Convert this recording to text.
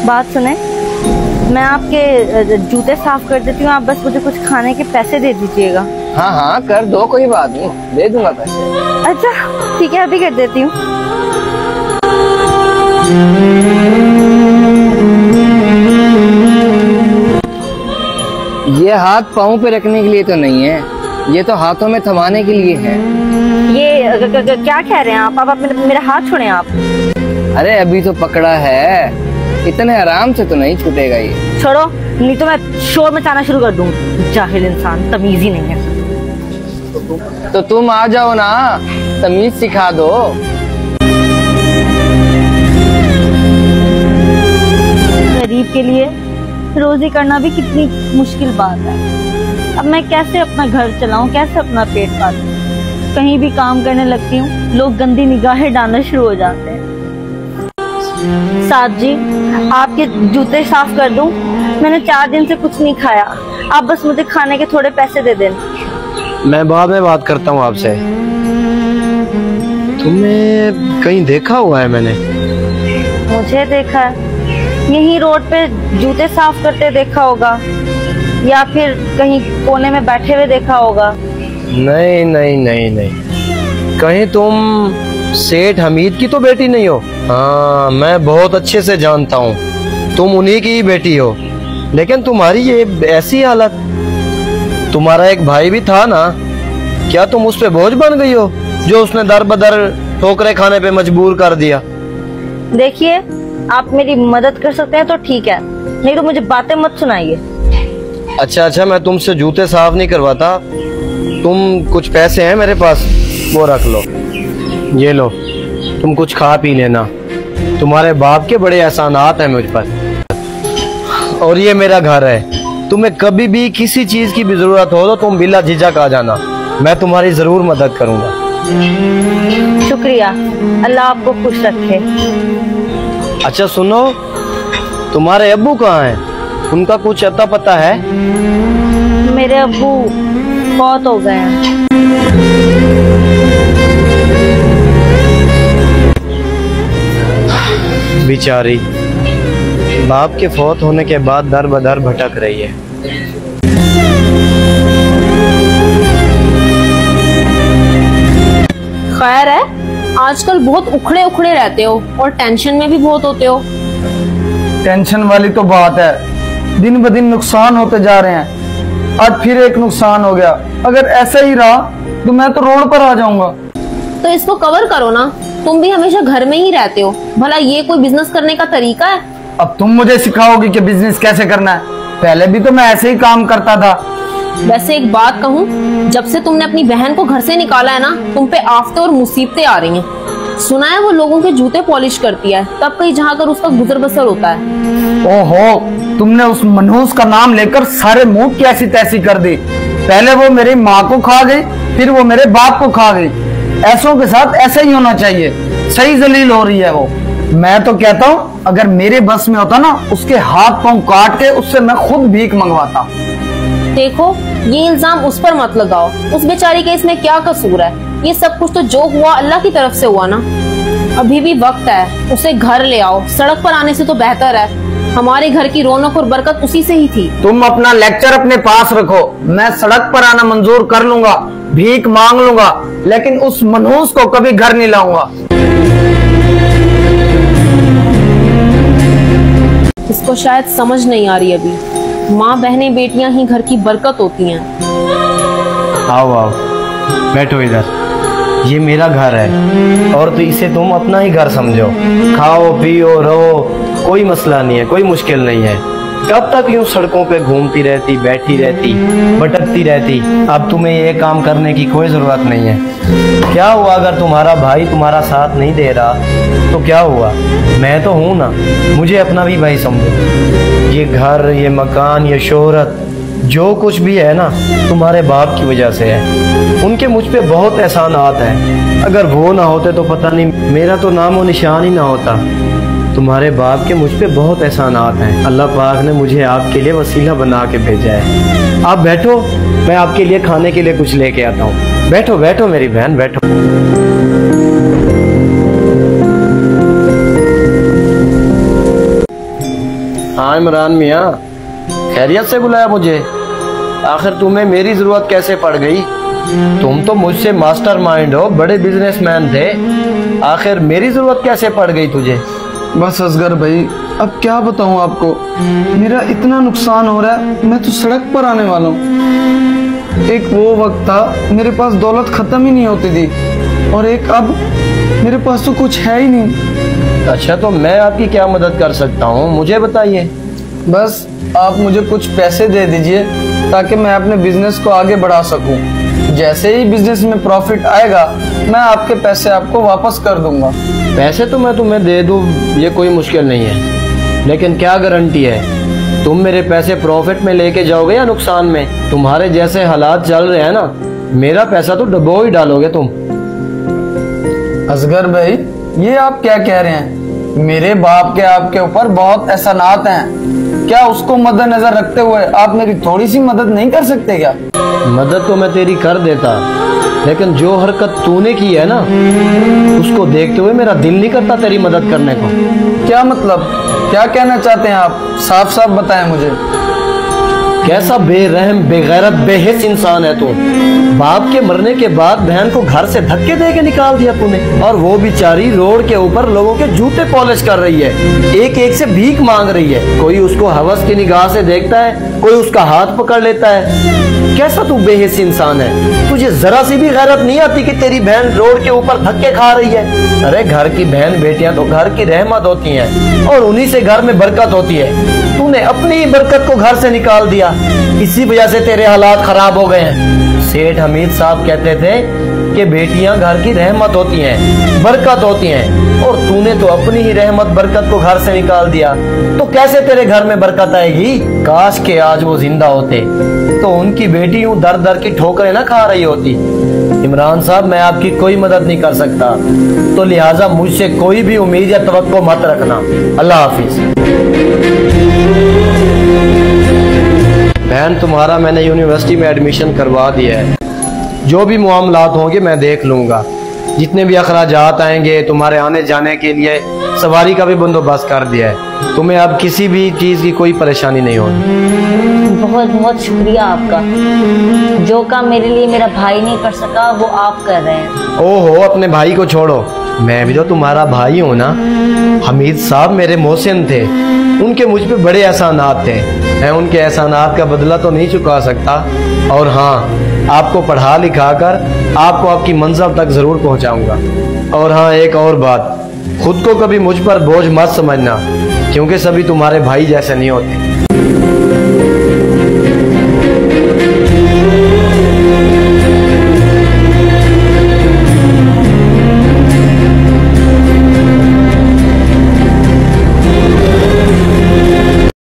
बात सुने, मैं आपके जूते साफ कर देती हूँ, आप बस मुझे कुछ खाने के पैसे दे दीजिएगा। हाँ हाँ कर दो, कोई बात नहीं, दे दूंगा पैसे। अच्छा ठीक है, अभी कर देती हूँ। ये हाथ पाँव पे रखने के लिए तो नहीं है, ये तो हाथों में थमाने के लिए है। ये क्या कह रहे हैं आप मेरा हाथ छोड़ें आप। अरे अभी तो पकड़ा है, इतने आराम से तो नहीं छूटेगा ये। छोड़ो, नहीं तो मैं शोर मचाना शुरू कर दूँ। जाहिल इंसान, तमीज ही नहीं है। तो तुम आ जाओ ना, तमीज सिखा दो। गरीब के लिए रोजी करना भी कितनी मुश्किल बात है। अब मैं कैसे अपना घर चलाऊं, कैसे अपना पेट पालूं। कहीं भी काम करने लगती हूँ, लोग गंदी निगाहें डालना शुरू हो जाते हैं। साहब जी, आपके जूते साफ कर दूं? मैंने 4 दिन से कुछ नहीं खाया, आप बस मुझे खाने के थोड़े पैसे दे देना। मैं बाद में बात करता हूँ आपसे। तुम्हें कहीं देखा हुआ है मैंने? मुझे देखा है, यहीं रोड पे जूते साफ करते देखा होगा, या फिर कहीं कोने में बैठे हुए देखा होगा। नहीं नहीं नहीं नहीं, कहीं तुम सेठ हमीद की तो बेटी नहीं हो? हाँ, मैं बहुत अच्छे से जानता हूँ तुम उन्हीं की ही बेटी हो, लेकिन तुम्हारी ये ऐसी हालत। तुम्हारा एक भाई भी था ना, क्या तुम उस पे बोझ बन गई हो जो उसने दर बदर ठोकरे खाने पे मजबूर कर दिया? देखिए, आप मेरी मदद कर सकते हैं तो ठीक है, नहीं तो मुझे बातें मत सुनाइए। अच्छा, मैं तुमसे जूते साफ नहीं करवाता। तुम कुछ पैसे हैं मेरे पास, वो रख लो, ये लो, तुम कुछ खा पी लेना। तुम्हारे बाप के बड़े एहसानात हैं मुझ पर। और ये मेरा घर है, तुम्हें कभी भी किसी चीज की भी जरूरत हो तो तुम बिला झिझक आ जाना, मैं तुम्हारी जरूर मदद करूंगा। शुक्रिया, अल्लाह आपको खुश रखे। अच्छा सुनो, तुम्हारे अब्बू कहाँ हैं? उनका कुछ अता पता है? मेरे अब्बू बहुत हो गए हैं। बेचारी बाप के फौत होने के बाद दर बदर भटक रही है। खैर है, आजकल बहुत उखड़े उखड़े रहते हो और टेंशन में भी बहुत होते हो। टेंशन वाली तो बात है, दिन ब दिन नुकसान होते जा रहे हैं। आज फिर एक नुकसान हो गया, अगर ऐसा ही रहा तो मैं तो रोड पर आ जाऊंगा। तो इसको कवर करो ना, तुम भी हमेशा घर में ही रहते हो, भला ये कोई बिजनेस करने का तरीका है? अब तुम मुझे सिखाओगी कि बिजनेस कैसे करना है? पहले भी तो मैं ऐसे ही काम करता था। वैसे एक बात कहूँ, जब से तुमने अपनी बहन को घर से निकाला है ना, तुम पे आफतें और मुसीबतें आ रही हैं। सुना है वो लोगों के जूते पॉलिश करती है, तब कहीं जहाँ कर उसका गुजर बसर होता है। ओहो, तुमने उस मनहूस का नाम लेकर सारे मुंह की ऐसी तैसी कर दी। पहले वो मेरी माँ को खा गई, फिर वो मेरे बाप को खा गई। ऐसों के साथ ऐसा ही होना चाहिए, सही जलील हो रही है वो। मैं तो कहता हूँ, अगर मेरे बस में होता ना, उसके हाथ पांव काट के उससे मैं खुद भीख मंगवाता। देखो, ये इल्जाम उस पर मत लगाओ, उस बेचारी के इसमें क्या कसूर है? ये सब कुछ तो जो हुआ अल्लाह की तरफ से हुआ ना। अभी भी वक्त है, उसे घर ले आओ, सड़क पर आने से तो बेहतर है। हमारे घर की रौनक और बरकत उसी से ही थी। तुम अपना लेक्चर अपने पास रखो, मैं सड़क पर आना मंजूर कर लूंगा, भीख मांग लूंगा, लेकिन उस मनहूस को कभी घर नहीं लाऊंगा। इसको शायद समझ नहीं आ रही अभी, माँ बहनें बेटियां ही घर की बरकत होती हैं। आओ आओ, बैठो इधर, ये मेरा घर है और तो इसे तुम अपना ही घर समझो। खाओ पियो रहो, कोई मसला नहीं है, कोई मुश्किल नहीं है। कब तक यूं सड़कों पे घूमती रहती, बैठी रहती, भटकती रहती? अब तुम्हें ये काम करने की कोई जरूरत नहीं है। क्या हुआ अगर तुम्हारा भाई तुम्हारा साथ नहीं दे रहा तो क्या हुआ? मैं तो हूं ना, मुझे अपना भी भाई समझो। ये घर, ये मकान, ये शोहरत, जो कुछ भी है ना, तुम्हारे बाप की वजह से है। उनके मुझ पे बहुत एहसानात हैं, अगर वो ना होते तो पता नहीं मेरा तो नाम और निशान ही ना होता। तुम्हारे बाप के मुझ पे बहुत एहसानात हैं। अल्लाह पाक ने मुझे आपके लिए वसीला बना के भेजा है। आप बैठो, मैं आपके लिए खाने के लिए कुछ लेके आता हूँ। बैठो बैठो मेरी बहन, बैठो। हाँ इमरान मियाँ, खैरियत से बुलाया मुझे? आखिर तुम्हें मेरी जरूरत कैसे पड़ गई? तुम तो मुझसे मास्टरमाइंड हो, बड़े बिजनेसमैन थे, आखिर मेरी जरूरत कैसे पड़ गई तुझे? बस असगर भाई, अब क्या बताऊं आपको, मेरा इतना नुकसान हो रहा है, मैं तो सड़क पर आने वाला हूँ। एक वो वक्त था मेरे पास दौलत खत्म ही नहीं होती थी, और एक अब मेरे पास तो कुछ है ही नहीं। अच्छा, तो मैं आपकी क्या मदद कर सकता हूँ, मुझे बताइए। बस आप मुझे कुछ पैसे दे दीजिए ताकि मैं अपने बिजनेस को आगे बढ़ा सकूं। जैसे ही बिजनेस में प्रॉफिट आएगा मैं आपके पैसे आपको वापस कर दूंगा। पैसे तो मैं तुम्हें दे दूँ, ये कोई मुश्किल नहीं है, लेकिन क्या गारंटी है तुम मेरे पैसे प्रॉफिट में लेके जाओगे या नुकसान में? तुम्हारे जैसे हालात चल रहे हैं ना, मेरा पैसा तो डबो ही डालोगे तुम। असगर भाई, ये आप क्या कह रहे हैं? मेरे बाप के आपके ऊपर बहुत एहसानात हैं, क्या उसको मद्देनजर रखते हुए आप मेरी थोड़ी सी मदद नहीं कर सकते क्या? मदद तो मैं तेरी कर देता, लेकिन जो हरकत तूने की है ना, उसको देखते हुए मेरा दिल नहीं करता तेरी मदद करने को। क्या मतलब, क्या कहना चाहते हैं आप? साफ साफ बताएं मुझे। कैसा बेरहम बेगैरत बेहिस इंसान है तू। बाप के मरने के बाद बहन को घर से धक्के दे के निकाल दिया तूने, और वो बेचारी रोड के ऊपर लोगों के जूते पॉलिश कर रही है, एक एक से भीख मांग रही है। कोई उसको हवस की निगाह से देखता है, कोई उसका हाथ पकड़ लेता है। कैसा तू बेहिस इंसान है, तुझे जरा सी भी गैरत नहीं आती कि तेरी बहन रोड के ऊपर धक्के खा रही है? अरे घर की बहन बेटियां तो घर की रहमत होती हैं, और उन्हीं से घर में बरकत होती है। तूने अपनी ही बरकत को घर से निकाल दिया, इसी वजह से तेरे हालात खराब हो गए हैं। सेठ हमीद साहब कहते थे कि बेटियां घर की रहमत होती हैं, बरकत होती हैं, और तूने तो अपनी ही रहमत बरकत को घर से निकाल दिया, तो कैसे तेरे घर में बरकत आएगी? काश के आज वो जिंदा होते तो उनकी बेटी यूं दर दर की ठोकरें ना खा रही होती। इमरान साहब, मैं आपकी कोई मदद नहीं कर सकता, तो लिहाजा मुझसे कोई भी उम्मीद या तवक्को मत रखना। अल्लाह हाफिज। बहन, तुम्हारा मैंने यूनिवर्सिटी में एडमिशन करवा दिया है, जो भी मामलात होंगे मैं देख लूँगा। जितने भी अखराजात आएंगे, तुम्हारे आने जाने के लिए सवारी का भी बंदोबस्त कर दिया है। तुम्हें अब किसी भी चीज़ की कोई परेशानी नहीं होगी। बहुत बहुत शुक्रिया आपका। जो काम मेरे लिए मेरा भाई नहीं कर सका वो आप कर रहे हैं। ओहो, अपने भाई को छोड़ो, मैं भी तो तुम्हारा भाई हूँ ना। हमीद साहब मेरे मोहसिन थे, उनके मुझ पे बड़े एहसानात थे, मैं उनके एहसानात का बदला तो नहीं चुका सकता। और हाँ, आपको पढ़ा लिखा कर आपको आपकी मंजिल तक जरूर पहुँचाऊँगा। और हाँ, एक और बात, खुद को कभी मुझ पर बोझ मत समझना, क्योंकि सभी तुम्हारे भाई जैसे नहीं होते।